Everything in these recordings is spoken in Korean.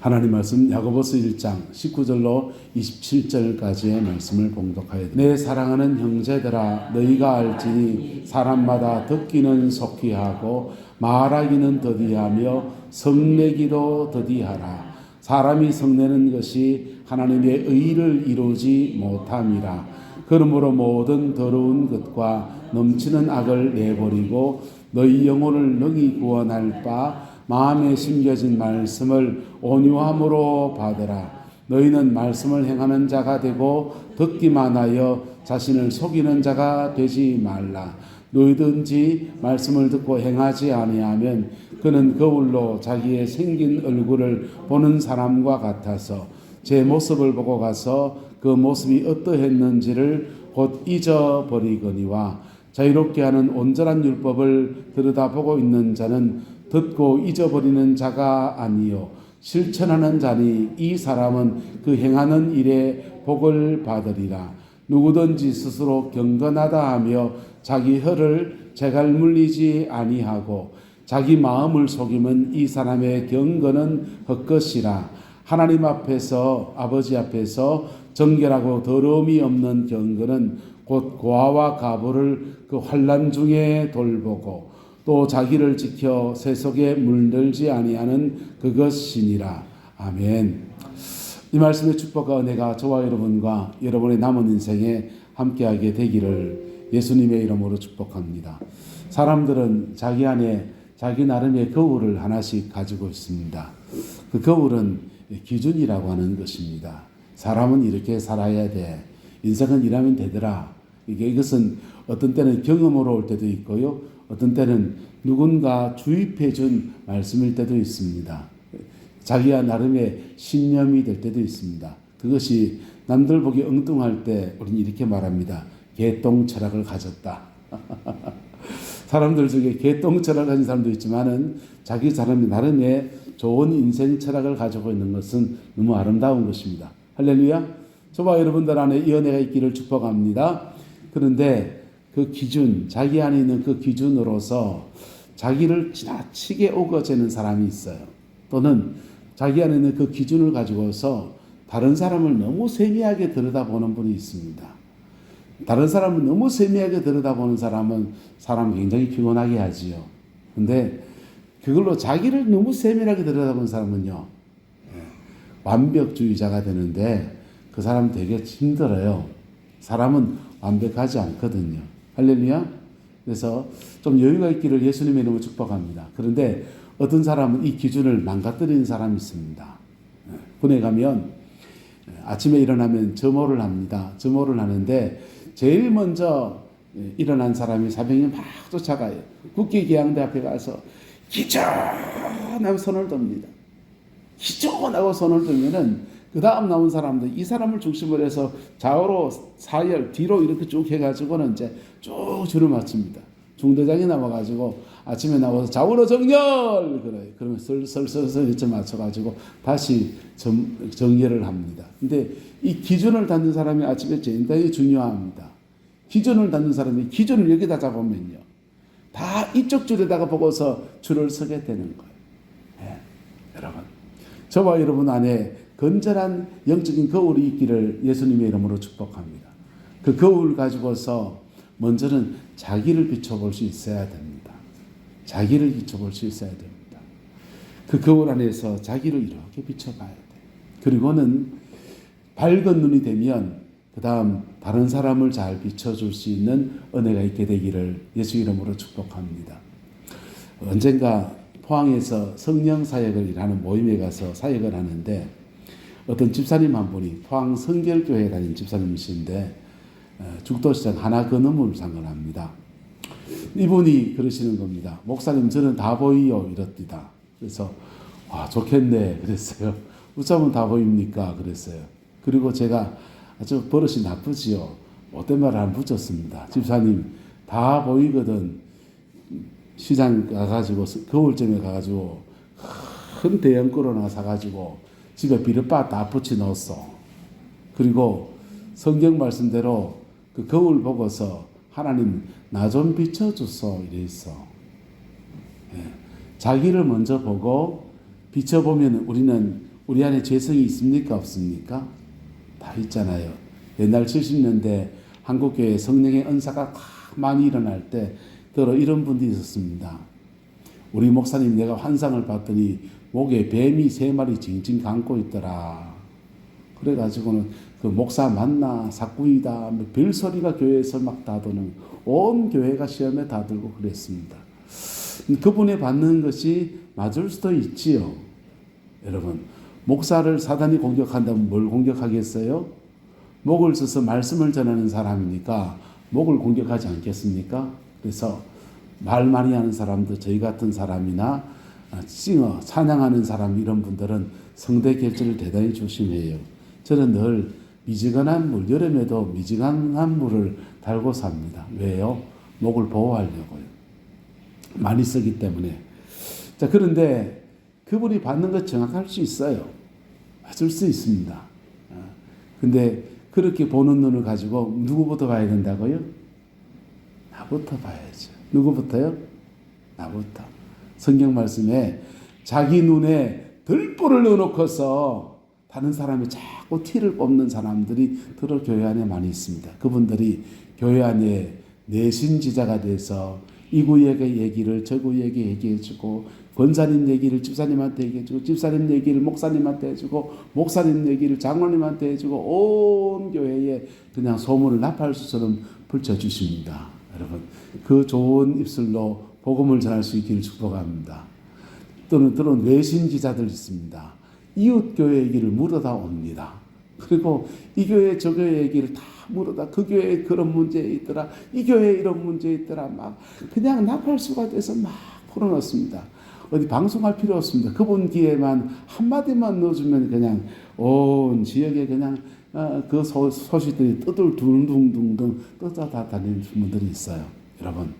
하나님 말씀 야고보서 1장 19절로 27절까지의 말씀을 봉독하여 내 사랑하는 형제들아 너희가 알지니 사람마다 듣기는 속히 하고 말하기는 더디하며 성내기도 더디하라. 사람이 성내는 것이 하나님의 의를 이루지 못함이라. 그러므로 모든 더러운 것과 넘치는 악을 내버리고 너희 영혼을 능히 구원할 바 마음에 심겨진 말씀을 온유함으로 받으라. 너희는 말씀을 행하는 자가 되고 듣기만 하여 자신을 속이는 자가 되지 말라. 누구든지 말씀을 듣고 행하지 아니하면 그는 거울로 자기의 생긴 얼굴을 보는 사람과 같아서 제 모습을 보고 가서 그 모습이 어떠했는지를 곧 잊어버리거니와 자유롭게 하는 온전한 율법을 들여다보고 있는 자는 듣고 잊어버리는 자가 아니요 실천하는 자니 이 사람은 그 행하는 일에 복을 받으리라. 누구든지 스스로 경건하다 하며 자기 혀를 제갈 물리지 아니하고 자기 마음을 속이면 이 사람의 경건은 헛것이라. 하나님 앞에서 아버지 앞에서 정결하고 더러움이 없는 경건은 곧 고아와 가부를 그 환난 중에 돌보고 또 자기를 지켜 세속에 물들지 아니하는 그것이니라. 아멘. 이 말씀의 축복과 은혜가 저와 여러분과 여러분의 남은 인생에 함께하게 되기를 예수님의 이름으로 축복합니다. 사람들은 자기 안에 자기 나름의 거울을 하나씩 가지고 있습니다. 그 거울은 기준이라고 하는 것입니다. 사람은 이렇게 살아야 돼. 인생은 이라면 되더라. 이것은 어떤 때는 경험으로 올 때도 있고요. 어떤 때는 누군가 주입해 준 말씀일 때도 있습니다. 자기와 나름의 신념이 될 때도 있습니다. 그것이 남들 보기 엉뚱할 때 우리는 이렇게 말합니다. 개똥 철학을 가졌다. 사람들 중에 개똥 철학을 가진 사람도 있지만은 자기 사람이 나름의 좋은 인생 철학을 가지고 있는 것은 너무 아름다운 것입니다. 할렐루야. 저와 여러분들 안에 이 은혜가 있기를 축복합니다. 그런데 그 기준, 자기 안에 있는 그 기준으로서 자기를 지나치게 오거지는 사람이 있어요. 또는 자기 안에 있는 그 기준을 가지고서 다른 사람을 너무 세미하게 들여다보는 분이 있습니다. 다른 사람을 너무 세미하게 들여다보는 사람은 사람 굉장히 피곤하게 하지요. 근데 그걸로 자기를 너무 세밀하게 들여다보는 사람은요, 완벽주의자가 되는데 그 사람 되게 힘들어요. 사람은 완벽하지 않거든요. 할렐루야. 그래서 좀 여유가 있기를 예수님의 이름으로 축복합니다. 그런데 어떤 사람은 이 기준을 망가뜨리는 사람이 있습니다. 군에 가면 아침에 일어나면 점호를 합니다. 점호를 하는데 제일 먼저 일어난 사람이 사병이 막 쫓아가요. 국기계양대 앞에 가서 기존하고 손을 듭니다. 기존하고 손을 들면은 그 다음 나온 사람들 이 사람을 중심으로 해서 좌우로 사열 뒤로 이렇게 쭉 해가지고는 이제 쭉 줄을 맞춥니다. 중대장이 나와가지고 아침에 나와서 좌우로 정렬 그래. 그러면 슬슬 이렇게 맞춰가지고 다시 정렬을 합니다. 근데 이 기준을 닫는 사람이 아침에 굉장히 중요합니다. 기준을 닫는 사람이 기준을 여기다 잡으면요, 다 이쪽 줄에다가 보고서 줄을 서게 되는 거예요. 네, 여러분, 저와 여러분 안에 건전한 영적인 거울이 있기를 예수님의 이름으로 축복합니다. 그 거울 가지고서 먼저는 자기를 비춰볼 수 있어야 됩니다. 자기를 비춰볼 수 있어야 됩니다. 그 거울 안에서 자기를 이렇게 비춰봐야 돼요. 그리고는 밝은 눈이 되면 그 다음 다른 사람을 잘 비춰줄 수 있는 은혜가 있게 되기를 예수 이름으로 축복합니다. 언젠가 포항에서 성령 사역을 하는 모임에 가서 사역을 하는데 어떤 집사님 한 분이 포항 성결교회에 다니는 집사님이신데 죽도시장 하나 건어물 상을 합니다. 이분이 그러시는 겁니다. 목사님 저는 다 보이요 이렇디다. 그래서 와 좋겠네 그랬어요. 어쩌면 다 보입니까 그랬어요. 그리고 제가 아주 버릇이 나쁘지요. 못된 말을 안 붙였습니다. 집사님 다 보이거든. 시장 가가지고 거울점에 가가지고 큰 대형 걸 하나 사가지고 집에 비눗바 다 붙여 넣었어. 그리고 성경 말씀대로 그 거울 보고서 하나님 나 좀 비춰주소 이랬어. 예. 자기를 먼저 보고 비춰보면 우리는 우리 안에 죄성이 있습니까? 없습니까? 다 있잖아요. 옛날 70년대 한국교회 성령의 은사가 많이 일어날 때 들어 이런 분들이 있었습니다. 우리 목사님 내가 환상을 봤더니 목에 뱀이 3마리 징징 감고 있더라. 그래가지고는 그 목사 맞나 사꾸이다 별소리가 교회에서 막 다 도는 온 교회가 시험에 다 들고 그랬습니다. 그분이 받는 것이 맞을 수도 있지요. 여러분 목사를 사단이 공격한다면 뭘 공격하겠어요? 목을 써서 말씀을 전하는 사람이니까 목을 공격하지 않겠습니까? 그래서 말 많이 하는 사람도 저희 같은 사람이나 싱어 찬양하는 사람 이런 분들은 성대 결절을 대단히 조심해요. 저는 늘 미지근한 물, 여름에도 미지근한 물을 달고 삽니다. 왜요? 목을 보호하려고요. 많이 쓰기 때문에. 자, 그런데 그분이 받는 것 정확할 수 있어요. 맞을 수 있습니다. 근데 그렇게 보는 눈을 가지고 누구부터 봐야 된다고요? 나부터 봐야죠. 누구부터요? 나부터. 성경 말씀에 자기 눈에 들보를 넣어놓고서 다른 사람이 자꾸 티를 뽑는 사람들이 들어 교회 안에 많이 있습니다. 그분들이 교회 안에 내신지자가 돼서 이 구역의 얘기를 저 구역에 얘기해주고 권사님 얘기를 집사님한테 얘기해주고 집사님 얘기를 목사님한테 해주고 목사님 얘기를 장로님한테 해주고 온 교회에 그냥 소문을 나팔수처럼 불쳐주십니다. 여러분 그 좋은 입술로 복음을 전할 수 있기를 축복합니다. 또는 외신지자들 있습니다. 이웃교회 얘기를 물어다 옵니다. 그리고 이 교회 저 교회 얘기를 다 물어다 그 교회에 그런 문제 있더라 이 교회에 이런 문제 있더라 막 그냥 나팔수가 돼서 막 풀어놓습니다. 어디 방송할 필요 없습니다. 그분 귀에만 한마디만 넣어주면 그냥 온 지역에 그냥 그 소식들이 둥둥둥둥 떠다니는 분들이 있어요. 여러분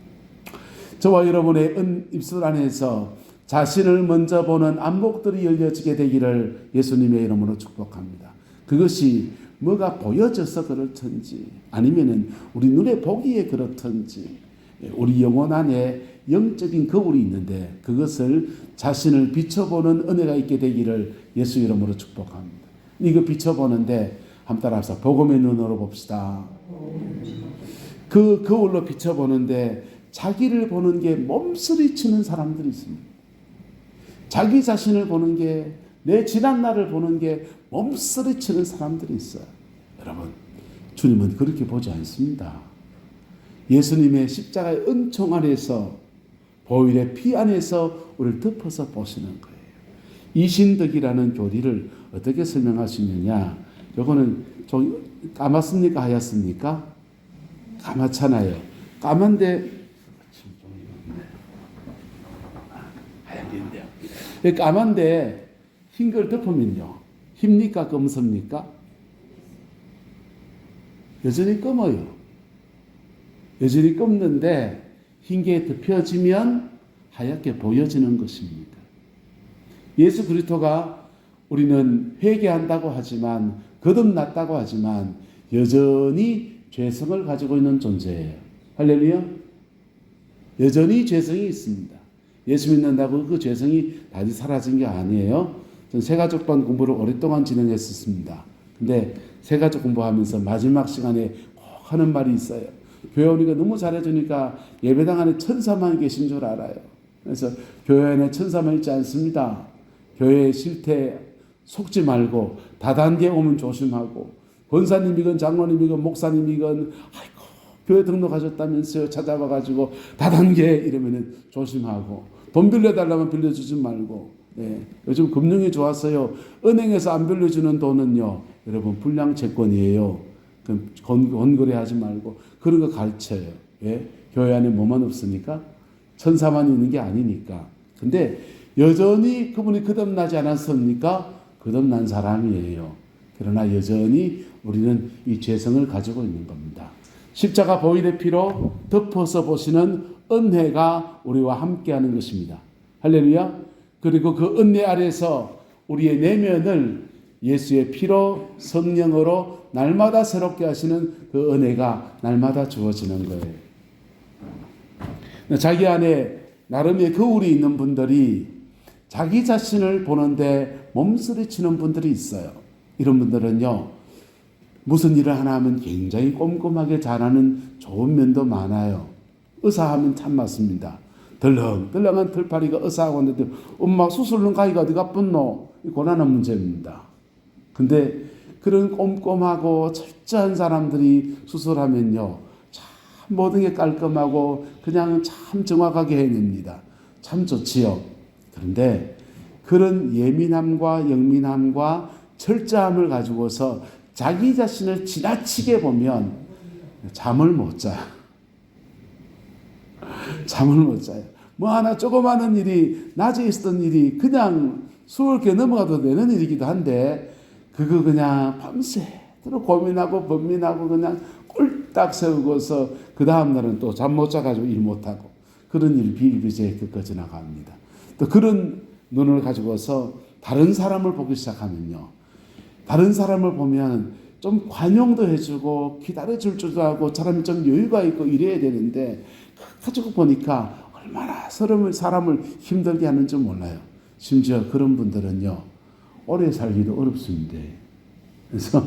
저와 여러분의 입술 안에서 자신을 먼저 보는 안목들이 열려지게 되기를 예수님의 이름으로 축복합니다. 그것이 뭐가 보여져서 그렇든지 아니면은 우리 눈에 보기에 그렇든지 우리 영혼 안에 영적인 거울이 있는데 그것을 자신을 비춰보는 은혜가 있게 되기를 예수 이름으로 축복합니다. 이거 비춰보는데 한번 따라합시다. 복음의 눈으로 봅시다. 그 거울로 비춰보는데 자기를 보는 게 몸서리치는 사람들이 있습니다. 자기 자신을 보는 게 내 지난 날을 보는 게 몸서리치는 사람들이 있어요. 여러분 주님은 그렇게 보지 않습니다. 예수님의 십자가의 은총 안에서 보혈의 피 안에서 우리를 덮어서 보시는 거예요. 이신덕이라는 교리를 어떻게 설명할 수 있느냐? 이거는 좀 까맣습니까? 하얗습니까? 까맣잖아요. 까만데 하얀데요. 까만데 흰 걸 덮으면요. 힙니까? 검습니까? 여전히 검어요. 여전히 검는데 흰 게 덮여지면 하얗게 보여지는 것입니다. 예수 그리스도가 우리는 회개한다고 하지만 거듭났다고 하지만 여전히 죄성을 가지고 있는 존재예요. 할렐루야. 여전히 죄성이 있습니다. 예수 믿는다고 그 죄성이 다시 사라진 게 아니에요. 전 세가족반 공부를 오랫동안 진행했었습니다. 근데 세가족 공부하면서 마지막 시간에 꼭 하는 말이 있어요. 교회 오니까 너무 잘해주니까 예배당 안에 천사만 계신 줄 알아요. 그래서 교회 안에 천사만 있지 않습니다. 교회에 실태 속지 말고 다단계 오면 조심하고 권사님이건 장로님이건 목사님이건 아이고 교회 등록하셨다면서요 찾아와가지고 다단계 이러면은 조심하고 돈 빌려달라면 빌려주지 말고 요즘 금융이 좋았어요. 은행에서 안 빌려주는 돈은요 여러분 불량 채권이에요. 건거래하지 말고 그런 거 가르쳐요. 왜? 교회 안에 뭐만 없으니까 천사만 있는 게 아니니까. 근데 여전히 그분이 거듭나지 않았습니까? 거듭난 사람이에요. 그러나 여전히 우리는 이 죄성을 가지고 있는 겁니다. 십자가 보혈의 피로 덮어서 보시는 은혜가 우리와 함께하는 것입니다. 할렐루야. 그리고 그 은혜 아래서 우리의 내면을 예수의 피로 성령으로 날마다 새롭게 하시는 그 은혜가 날마다 주어지는 거예요. 자기 안에 나름의 거울이 있는 분들이 자기 자신을 보는데 몸서리치는 분들이 있어요. 이런 분들은요, 무슨 일을 하나 하면 굉장히 꼼꼼하게 잘하는 좋은 면도 많아요. 의사하면 참 맞습니다. 덜렁덜렁한 털파리가 의사하고 있는데 엄마 수술은 가기가 어디 가뿐노? 고난한 문제입니다. 근데 그런 꼼꼼하고 철저한 사람들이 수술하면요, 참 모든 게 깔끔하고 그냥 참 정확하게 해냅니다. 참 좋지요. 그런데 그런 예민함과 영민함과 철저함을 가지고서 자기 자신을 지나치게 보면 잠을 못 자요. 잠을 못 자요. 뭐 하나 조그마한 일이, 낮에 있었던 일이 그냥 수월하게 넘어가도 되는 일이기도 한데, 그거 그냥 밤새도록 고민하고 번민하고 그냥 꼴딱 세우고서 그 다음날은 또 잠 못 자가지고 일 못하고, 그런 일 비일비재에 겪어 지나갑니다. 또 그런 눈을 가지고서 다른 사람을 보기 시작하면요, 다른 사람을 보면 좀 관용도 해주고 기다려줄 줄도 알고 사람이 좀 여유가 있고 이래야 되는데, 가지고 보니까 얼마나 사람을 힘들게 하는지 몰라요. 심지어 그런 분들은요, 오래 살기도 어렵습니다. 그래서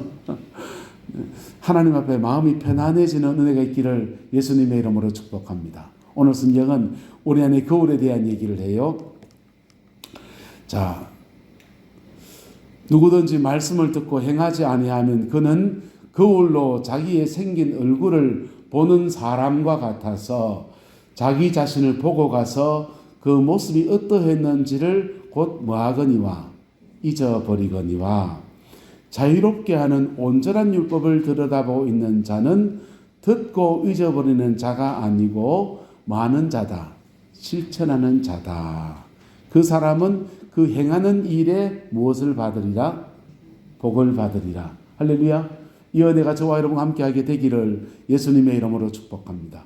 하나님 앞에 마음이 편안해지는 은혜가 있기를 예수님의 이름으로 축복합니다. 오늘 성경은 우리 안에 거울에 대한 얘기를 해요. 자, 누구든지 말씀을 듣고 행하지 아니하면 그는 거울로 자기의 생긴 얼굴을 보는 사람과 같아서 자기 자신을 보고 가서 그 모습이 어떠했는지를 곧 뭐하거니와 잊어버리거니와, 자유롭게 하는 온전한 율법을 들여다보고 있는 자는 듣고 잊어버리는 자가 아니고 많은 자다, 실천하는 자다. 그 사람은 그 행하는 일에 무엇을 받으리라? 복을 받으리라. 할렐루야. 이 은혜가 저와 여러분과 함께하게 되기를 예수님의 이름으로 축복합니다.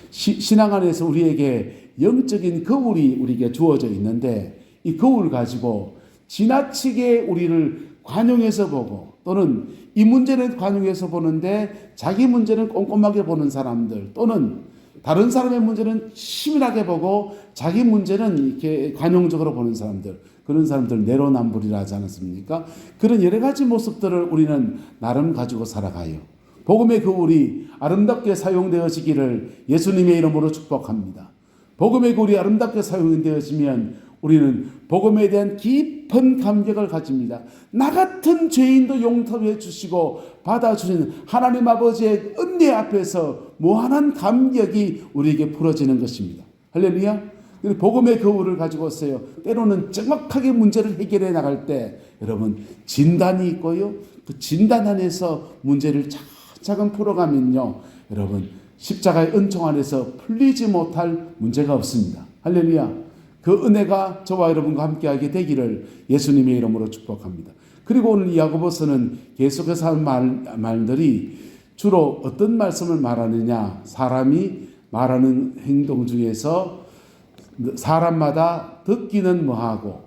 신앙 안에서 우리에게 영적인 거울이 우리에게 주어져 있는데, 이 거울 가지고 지나치게 우리를 관용해서 보고, 또는 이 문제는 관용해서 보는데 자기 문제는 꼼꼼하게 보는 사람들, 또는 다른 사람의 문제는 치밀하게 보고 자기 문제는 이렇게 관용적으로 보는 사람들, 그런 사람들 내로남불이라 하지 않았습니까? 그런 여러 가지 모습들을 우리는 나름 가지고 살아가요. 복음의 거울이 아름답게 사용되어지기를 예수님의 이름으로 축복합니다. 복음의 거울이 아름답게 사용되어지면 우리는 복음에 대한 깊은 감격을 가집니다. 나 같은 죄인도 용서해 주시고 받아주시는 하나님 아버지의 은혜 앞에서 무한한 감격이 우리에게 풀어지는 것입니다. 할렐루야. 복음의 거울을 가지고 있어요. 때로는 정확하게 문제를 해결해 나갈 때 여러분 진단이 있고요, 그 진단 안에서 문제를 차근차근 풀어가면요, 여러분 십자가의 은총 안에서 풀리지 못할 문제가 없습니다. 할렐루야. 그 은혜가 저와 여러분과 함께하게 되기를 예수님의 이름으로 축복합니다. 그리고 오늘 야고보서는 계속해서 하는 말들이 주로 어떤 말씀을 말하느냐, 사람이 말하는 행동 중에서 사람마다 듣기는 뭐하고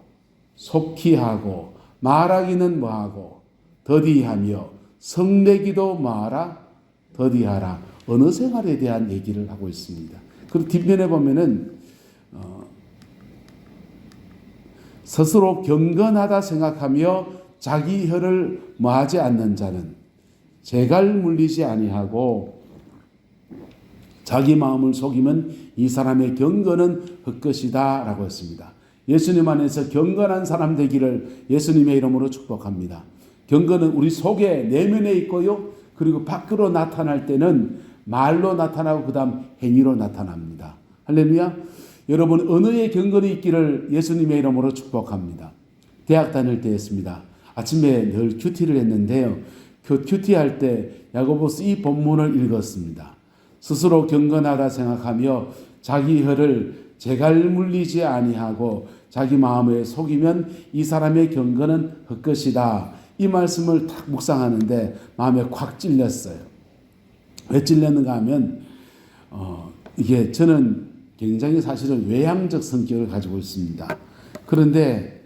속히 하고 말하기는 뭐하고 더디하며 성내기도 뭐하라 더디하라, 언어 생활에 대한 얘기를 하고 있습니다. 그리고 뒷면에 보면은 스스로 경건하다 생각하며 자기 혀를 뭐하지 않는 자는 재갈 물리지 아니하고 자기 마음을 속이면 이 사람의 경건은 헛것이다 라고 했습니다. 예수님 안에서 경건한 사람 되기를 예수님의 이름으로 축복합니다. 경건은 우리 속에 내면에 있고요, 그리고 밖으로 나타날 때는 말로 나타나고 그 다음 행위로 나타납니다. 할렐루야. 여러분 언어의 경건이 있기를 예수님의 이름으로 축복합니다. 대학 다닐 때였습니다. 아침에 늘 큐티를 했는데요, 그 큐티할 때 야고보서 이 본문을 읽었습니다. 스스로 경건하다 생각하며 자기 혀를 재갈 물리지 아니하고 자기 마음에 속이면 이 사람의 경건은 헛것이다. 이 말씀을 딱 묵상하는데 마음에 콱 찔렸어요. 왜 찔렸는가 하면 이게 저는 굉장히 사실은 외향적 성격을 가지고 있습니다. 그런데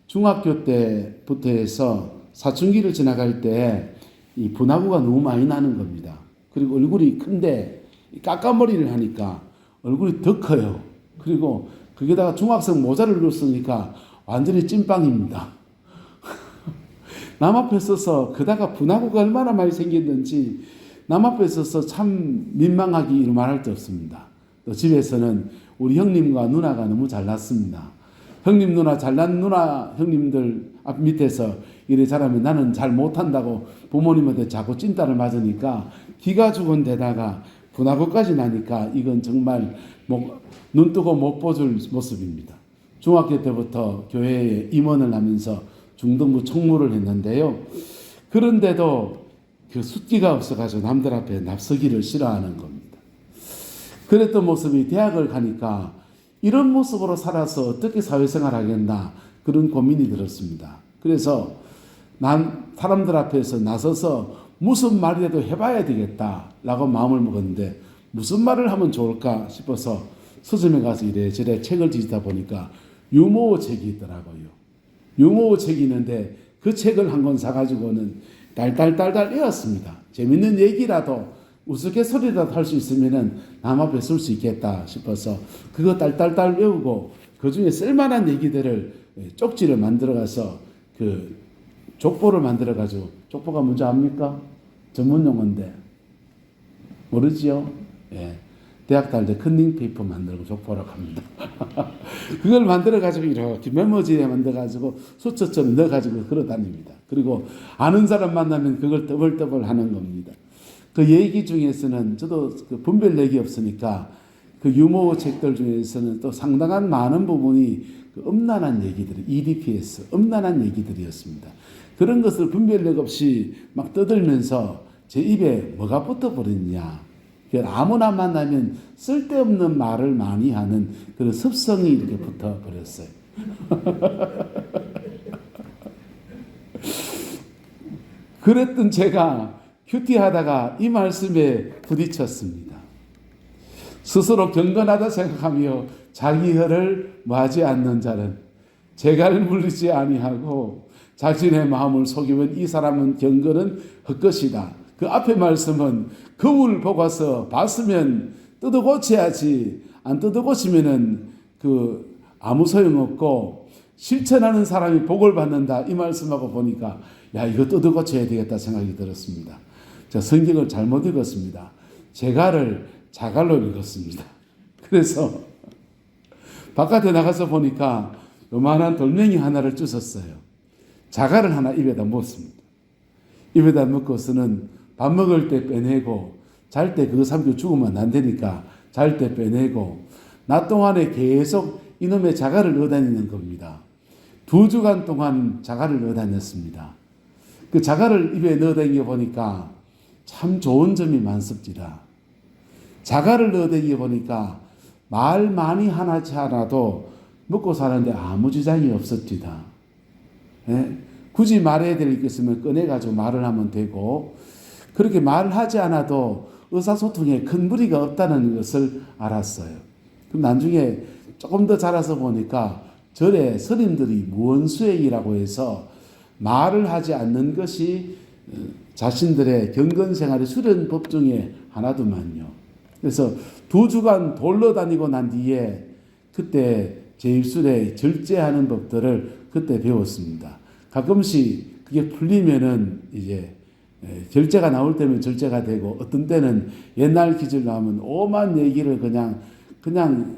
중학교 때부터 해서 사춘기를 지나갈 때 이 분화구가 너무 많이 나는 겁니다. 그리고 얼굴이 큰데 까까머리를 하니까 얼굴이 더 커요. 그리고 거기다가 중학생 모자를 넣었으니까 완전히 찐빵입니다. 남 앞에 서서 그다가 분하고가 얼마나 많이 생겼는지 남 앞에 서서 참 민망하기 말할 데 없습니다. 또 집에서는 우리 형님과 누나가 너무 잘났습니다. 형님 누나 잘난 누나 형님들 앞 밑에서 이래 잘하면 나는 잘 못한다고 부모님한테 자꾸 찐따를 맞으니까 기가 죽은 데다가 분하고까지 나니까 이건 정말 눈 뜨고 못 보줄 모습입니다. 중학교 때부터 교회에 임원을 하면서 중등부 총무를 했는데요. 그런데도 그 숫기가 없어가지고 남들 앞에 납서기를 싫어하는 겁니다. 그랬던 모습이 대학을 가니까 이런 모습으로 살아서 어떻게 사회생활 하겠나 그런 고민이 들었습니다. 그래서 난 사람들 앞에서 나서서 무슨 말이라도 해봐야 되겠다라고 마음을 먹었는데 무슨 말을 하면 좋을까 싶어서 서점에 가서 이래저래 책을 뒤지다 보니까 유머 책이 있더라고요. 유머 책이 있는데 그 책을 한 권 사가지고는 달달달달 외웠습니다. 재밌는 얘기라도 우스갯소리라도 할 수 있으면은 남 앞에 쓸 수 있겠다 싶어서 그거 달달달 외우고 그 중에 쓸만한 얘기들을 쪽지를 만들어가서 그 족보를 만들어가지고 족보가 뭔지 압니까? 전문 용어인데 모르지요? 예. 대학 다닐 때 컨닝페이퍼 만들고 족보라고 합니다. 그걸 만들어가지고 이렇게 메모지에 만들어가지고 수첩처럼 넣어가지고 걸어다닙니다. 그리고 아는 사람 만나면 그걸 떠벌떠벌 하는 겁니다. 그 얘기 중에서는 저도 그 분별력이 없으니까 그 유머 책들 중에서는 또 상당한 많은 부분이 그 음란한 얘기들이 EDPS, 음란한 얘기들이었습니다. 그런 것을 분별력 없이 막 떠들면서 제 입에 뭐가 붙어버렸냐. 아무나 만나면 쓸데없는 말을 많이 하는 그런 습성이 이렇게 붙어버렸어요. 그랬던 제가 큐티하다가 이 말씀에 부딪혔습니다. 스스로 경건하다 생각하며 자기 혀를 마지 않는 자는 재갈을 물리지 아니하고 자신의 마음을 속이면 이 사람은 경건은 헛것이다. 그 앞에 말씀은 거울 보고서 봤으면 뜯어 고쳐야지 안 뜯어 고치면은 그 아무 소용없고 실천하는 사람이 복을 받는다 이 말씀하고 보니까 야 이거 뜯어 고쳐야 되겠다 생각이 들었습니다. 제가 성경을 잘못 읽었습니다. 제갈을 자갈로 읽었습니다. 그래서 바깥에 나가서 보니까 요만한 돌멩이 하나를 주웠어요. 자갈을 하나 입에다 먹었습니다. 입에다 먹고서는 밥 먹을 때 빼내고 잘 때 그거 삼켜 죽으면 안 되니까 잘 때 빼내고 낮 동안에 계속 이놈의 자갈을 넣어 다니는 겁니다. 2주간 동안 자갈을 넣어 다녔습니다. 그 자갈을 입에 넣어 다니게 보니까 참 좋은 점이 많습니다. 자갈을 넣어 다니게 보니까 말 많이 하지 않아도 먹고 사는데 아무 지장이 없었지다. 예? 굳이 말해야 될 게 있으면 꺼내가지고 말을 하면 되고 그렇게 말을 하지 않아도 의사소통에 큰 무리가 없다는 것을 알았어요. 그럼 나중에 조금 더 자라서 보니까 절에 스님들이 무언수행이라고 해서 말을 하지 않는 것이 자신들의 경건생활의 수련법 중에 하나더만요. 그래서 2주간 돌러 다니고 난 뒤에 그때 제1술에 절제하는 법들을 그때 배웠습니다. 가끔씩 그게 풀리면은 이제 절제가 나올 때면 절제가 되고 어떤 때는 옛날 기질 나오면 오만 얘기를 그냥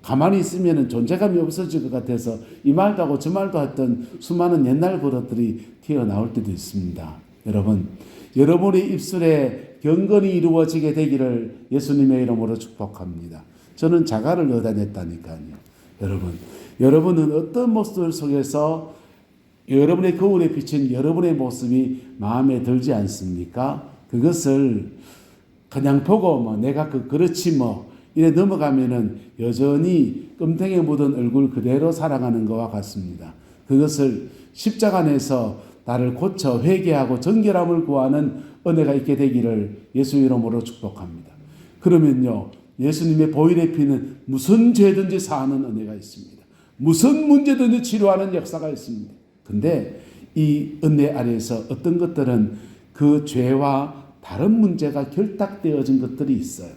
가만히 있으면은 존재감이 없어질 것 같아서 이 말도 하고 저 말도 했던 수많은 옛날 버릇들이 튀어나올 때도 있습니다. 여러분, 여러분의 입술에 경건이 이루어지게 되기를 예수님의 이름으로 축복합니다. 저는 자갈을 넣어 다녔다니까요. 여러분은 어떤 모습들 속에서 여러분의 거울에 비친 여러분의 모습이 마음에 들지 않습니까? 그것을 그냥 보고 내가 그렇지 이래 넘어가면은 여전히 끔탱에 묻은 얼굴 그대로 살아가는 것과 같습니다. 그것을 십자가 안에서 나를 고쳐 회개하고 정결함을 구하는 은혜가 있게 되기를 예수 이름으로 축복합니다. 그러면요, 예수님의 보혈의 피는 무슨 죄든지 사하는 은혜가 있습니다. 무슨 문제든지 치료하는 역사가 있습니다. 근데 이 은혜 아래에서 어떤 것들은 그 죄와 다른 문제가 결탁되어진 것들이 있어요.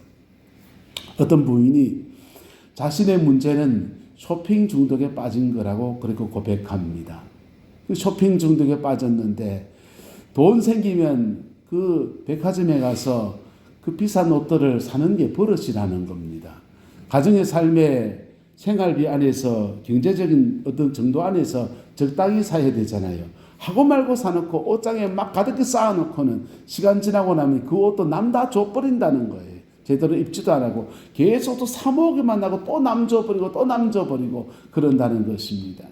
어떤 부인이 자신의 문제는 쇼핑 중독에 빠진 거라고 그렇게 고백합니다. 그 쇼핑 중독에 빠졌는데 돈 생기면 그 백화점에 가서 그 비싼 옷들을 사는 게 버릇이라는 겁니다. 가정의 삶의 생활비 안에서 경제적인 어떤 정도 안에서 적당히 사야 되잖아요. 하고 말고 사놓고 옷장에 막 가득히 쌓아놓고는 시간 지나고 나면 그 옷도 남 다 줘버린다는 거예요. 제대로 입지도 안 하고 계속 또 사모으기만 하고 또 남 줘버리고 또 남 줘버리고 그런다는 것입니다.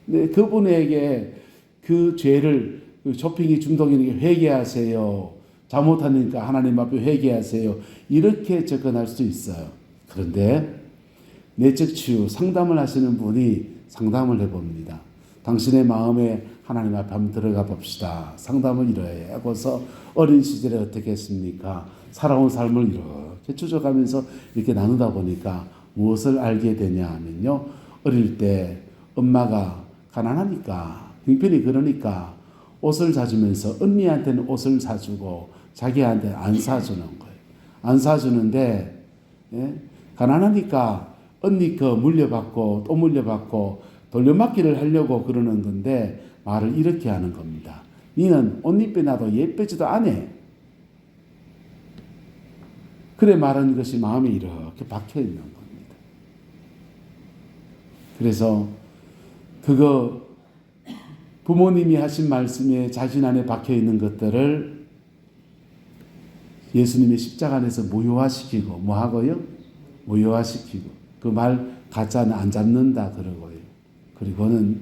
근데 그분에게 그 죄를 그 쇼핑이 중독이니까 회개하세요. 잘못하니까 하나님 앞에 회개하세요. 이렇게 접근할 수 있어요. 그런데 내적 치유 상담을 하시는 분이 상담을 해봅니다. 당신의 마음에 하나님 앞에 한번 들어가 봅시다. 상담을 이러해 하고서 어린 시절에 어떻게 했습니까? 살아온 삶을 이렇게 추적하면서 이렇게 나누다 보니까 무엇을 알게 되냐 하면요. 어릴 때 엄마가 가난하니까 형편이 그러니까 옷을 사주면서 언니한테는 옷을 사주고 자기한테 안 사주는 거예요. 안 사주는데 가난하니까 언니 거 물려받고 또 물려받고 돌려막기를 하려고 그러는 건데 말을 이렇게 하는 겁니다. 니는 옷 입에 나도 예쁘지도 않아. 그래 말하는 것이 마음에 이렇게 박혀 있는 겁니다. 그래서 그거 부모님이 하신 말씀에 자신 안에 박혀 있는 것들을 예수님의 십자가 안에서 무효화시키고 뭐 하고요? 무효화시키고 그 말 가짜는 안 잡는다 그러고요. 그리고는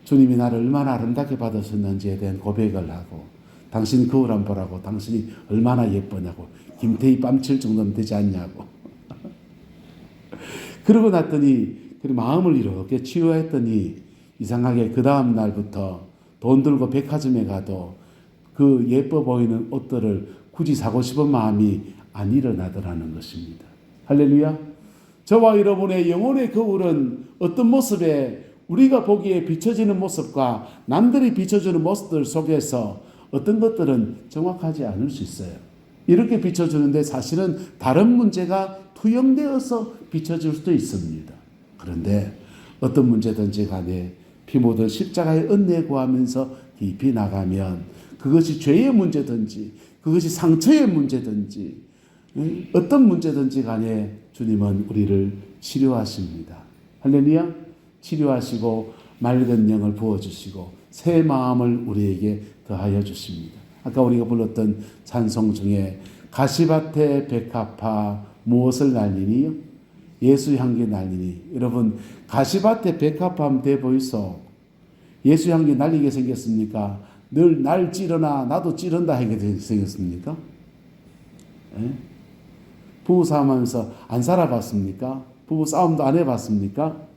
주님이 나를 얼마나 아름답게 받으셨는지에 대한 고백을 하고 당신 거울 안 보라고 당신이 얼마나 예쁘냐고 김태희 뺨칠 정도면 되지 않냐고 그러고 났더니 그 마음을 이렇게 치유했더니 이상하게 그 다음 날부터 돈 들고 백화점에 가도 그 예뻐 보이는 옷들을 굳이 사고 싶은 마음이 안 일어나더라는 것입니다. 할렐루야. 저와 여러분의 영혼의 거울은 어떤 모습에 우리가 보기에 비춰지는 모습과 남들이 비춰주는 모습들 속에서 어떤 것들은 정확하지 않을 수 있어요. 이렇게 비춰주는데 사실은 다른 문제가 투영되어서 비춰질 수도 있습니다. 그런데 어떤 문제든지 간에 피 묻은 십자가의 은혜 구하면서 깊이 나가면 그것이 죄의 문제든지 그것이 상처의 문제든지 어떤 문제든지 간에 주님은 우리를 치료하십니다. 할렐루야. 치료하시고 맑은 영을 부어주시고 새 마음을 우리에게 더하여 주십니다. 아까 우리가 불렀던 찬송 중에 가시밭에 백합화 무엇을 날리니요? 예수 향기 날리니. 여러분 가시밭에 백합화하면 돼 보이소? 예수 향기 날리게 생겼습니까? 늘 날 찌르나 나도 찌른다 하게 생겼습니까? 에? 부부 싸움하면서 안 살아봤습니까? 부부 싸움도 안 해봤습니까?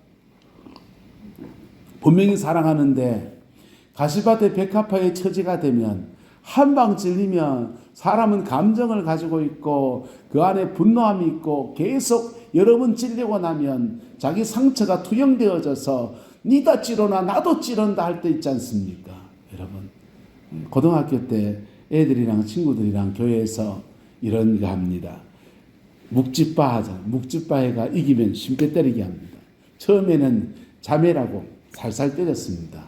분명히 사랑하는데 가시밭의 백합화의 처지가 되면 한 방 찔리면 사람은 감정을 가지고 있고 그 안에 분노함이 있고 계속 여러 번 찔리고 나면 자기 상처가 투영되어져서 니다 찌르나 나도 찌른다 할 때 있지 않습니까? 여러분 고등학교 때 애들이랑 친구들이랑 교회에서 이런 거 합니다. 묵찌빠 하자. 묵찌빠해가 이기면 심폐 때리게 합니다. 처음에는 자매라고 살살 때렸습니다.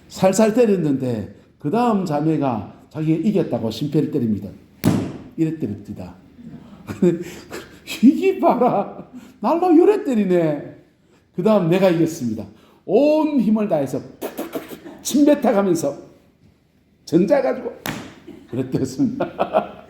살살 때렸는데 그 다음 자매가 자기가 이겼다고 심폐를 때립니다. 이래 때립니다. 이기 봐라. 날로 요래 때리네. 그 다음 내가 이겼습니다. 온 힘을 다해서 침뱉어가면서 전자가지고 그랬습니다.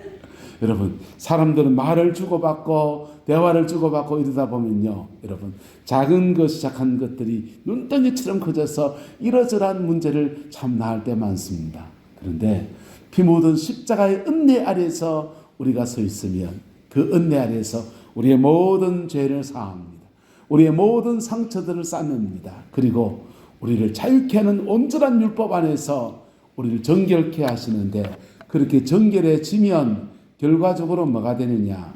여러분 사람들은 말을 주고받고 대화를 주고받고 이러다 보면요. 여러분 작은 것 시작한 것들이 눈덩이처럼 커져서 이러저러한 문제를 참 낳을 때 많습니다. 그런데 피 묻은 십자가의 은혜 아래서 우리가 서 있으면 그 은혜 아래서 우리의 모든 죄를 사합니다. 우리의 모든 상처들을 쌓습니다. 그리고 우리를 자유케 하는 온전한 율법 안에서 우리를 정결케 하시는데 그렇게 정결해지면 결과적으로 뭐가 되느냐?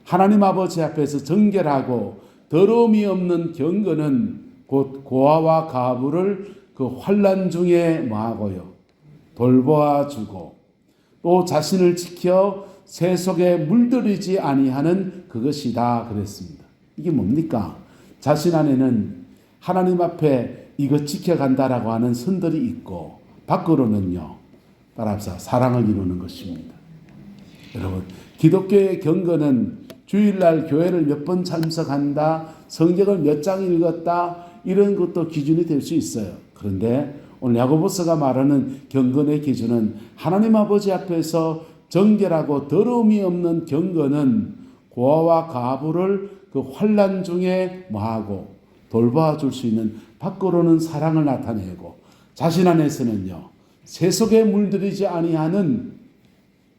하나님 아버지 앞에서 정결하고 더러움이 없는 경건은 곧 고아와 가부를 그 환난 중에 뭐하고요? 돌보아 주고 또 자신을 지켜 새 속에 물들이지 아니하는 그것이다 그랬습니다. 이게 뭡니까? 자신 안에는 하나님 앞에 이거 지켜간다라고 하는 선들이 있고, 밖으로는요, 따라합시다, 사랑을 이루는 것입니다. 여러분, 기독교의 경건은 주일날 교회를 몇 번 참석한다, 성경을 몇 장 읽었다, 이런 것도 기준이 될 수 있어요. 그런데 오늘 야고보서가 말하는 경건의 기준은 하나님 아버지 앞에서 정결하고 더러움이 없는 경건은 고아와 가부를 그 환난 중에 뭐하고 돌봐줄 수 있는, 밖으로는 사랑을 나타내고 자신 안에서는요, 세속에 물들이지 아니하는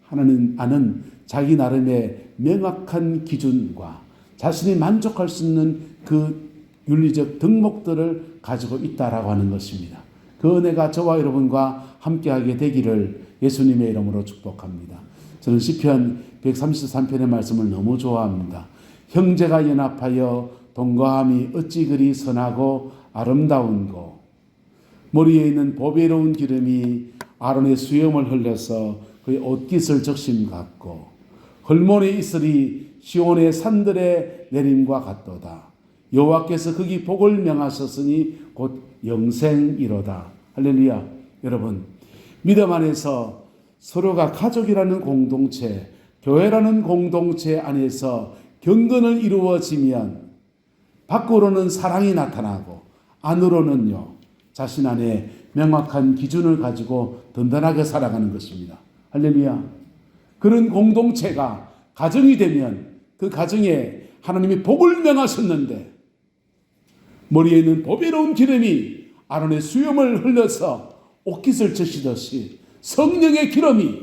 하나님 아는 자기 나름의 명확한 기준과 자신이 만족할 수 있는 그 윤리적 덕목들을 가지고 있다라고 하는 것입니다. 그 은혜가 저와 여러분과 함께하게 되기를 예수님의 이름으로 축복합니다. 저는 시편 133편의 말씀을 너무 좋아합니다. 형제가 연합하여 동거함이 어찌 그리 선하고 아름다운고, 머리에 있는 보배로운 기름이 아론의 수염을 흘려서 그의 옷깃을 적심 같고, 헐몬의 이슬이 시온의 산들의 내림과 같도다. 여호와께서 거기 복을 명하셨으니 곧 영생이로다. 할렐루야. 여러분, 믿음 안에서 서로가 가족이라는 공동체, 교회라는 공동체 안에서 경건을 이루어지면 밖으로는 사랑이 나타나고 안으로는요, 자신 안에 명확한 기준을 가지고 든든하게 살아가는 것입니다. 할렐루야. 그런 공동체가 가정이 되면 그 가정에 하나님이 복을 명하셨는데, 머리에 있는 보배로운 기름이 아론의 수염을 흘려서 옷깃을 적시듯이 성령의 기름이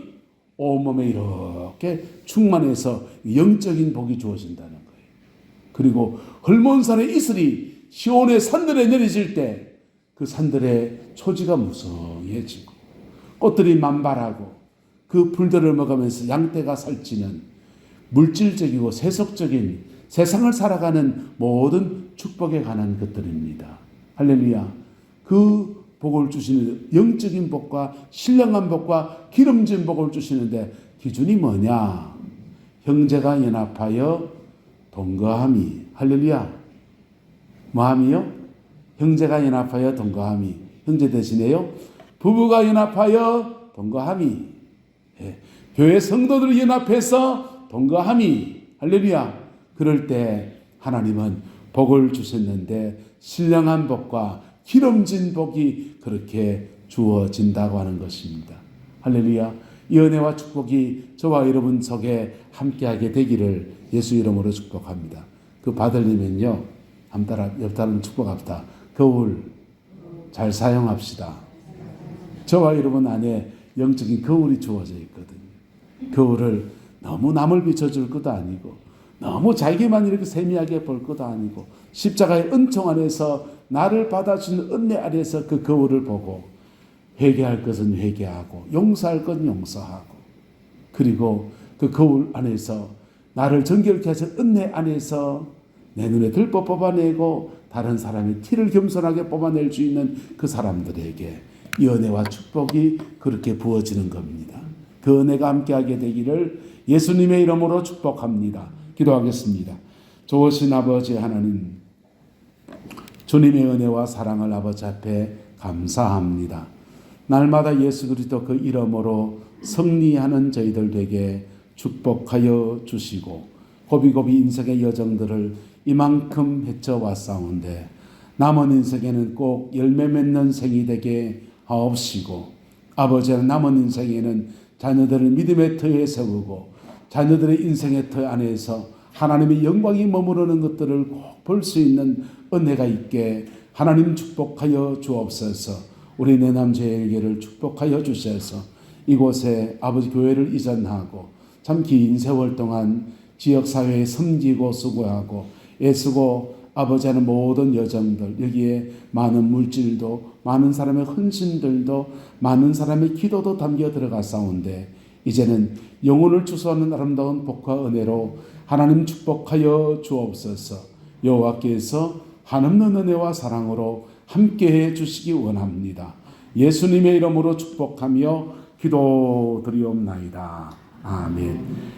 온몸에 이렇게 충만해서 영적인 복이 주어진다는 거예요. 그리고 헐몬산의 이슬이 시온의 산들에 내려질 때 그 산들의 초지가 무성해지고 꽃들이 만발하고 그 풀들을 먹으면서 양떼가 살찌는 물질적이고 세속적인 세상을 살아가는 모든 축복에 관한 것들입니다. 할렐루야. 그 복을 주시는 영적인 복과 신령한 복과 기름진 복을 주시는데 기준이 뭐냐? 형제가 연합하여 동거함이. 할렐루야. 뭐함이요? 형제가 연합하여 동거함이. 형제 대신에요, 부부가 연합하여 동거함이. 예. 교회 성도들이 연합해서 동거함이. 할렐루야. 그럴 때 하나님은 복을 주셨는데 신령한 복과 기름진 복이 그렇게 주어진다고 하는 것입니다. 할렐루야. 이 은혜와 축복이 저와 여러분 속에 함께하게 되기를 예수 이름으로 축복합니다. 그 받으려면요, 옆 사람 축복합시다. 거울 잘 사용합시다. 저와 여러분 안에 영적인 거울이 주어져 있거든요. 거울을 너무 남을 비춰줄 것도 아니고 너무 자기만 이렇게 세미하게 볼 것도 아니고, 십자가의 은총 안에서 나를 받아주는 은혜 아래에서 그 거울을 보고 회개할 것은 회개하고 용서할 것은 용서하고, 그리고 그 거울 안에서 나를 정결케 하신 은혜 안에서 내 눈에 들보 뽑아내고 다른 사람의 티를 겸손하게 뽑아낼 수 있는 그 사람들에게 이 은혜와 축복이 그렇게 부어지는 겁니다. 그 은혜가 함께하게 되기를 예수님의 이름으로 축복합니다. 기도하겠습니다. 좋으신 아버지 하나님, 주님의 은혜와 사랑을 아버지 앞에 감사합니다. 날마다 예수 그리스도 그 이름으로 승리하는 저희들 되게 축복하여 주시고, 고비고비 인생의 여정들을 이만큼 헤쳐왔사온데 남은 인생에는 꼭 열매 맺는 생이 되게 하옵시고, 아버지는 남은 인생에는 자녀들을 믿음의 터에 세우고 자녀들의 인생의 터 안에서 하나님의 영광이 머무르는 것들을 꼭 볼 수 있는 은혜가 있게 하나님 축복하여 주옵소서. 우리 내남제일교회를 축복하여 주셔서 이곳에 아버지 교회를 이전하고 참 긴 세월 동안 지역사회에 섬기고 수고하고 애쓰고 아버지 하는 모든 여정들, 여기에 많은 물질도 많은 사람의 헌신들도 많은 사람의 기도도 담겨 들어가사온데, 이제는 영혼을 추수하는 아름다운 복과 은혜로 하나님 축복하여 주옵소서. 여호와께서 한없는 은혜와 사랑으로 함께해 주시기 원합니다. 예수님의 이름으로 축복하며 기도드리옵나이다. 아멘.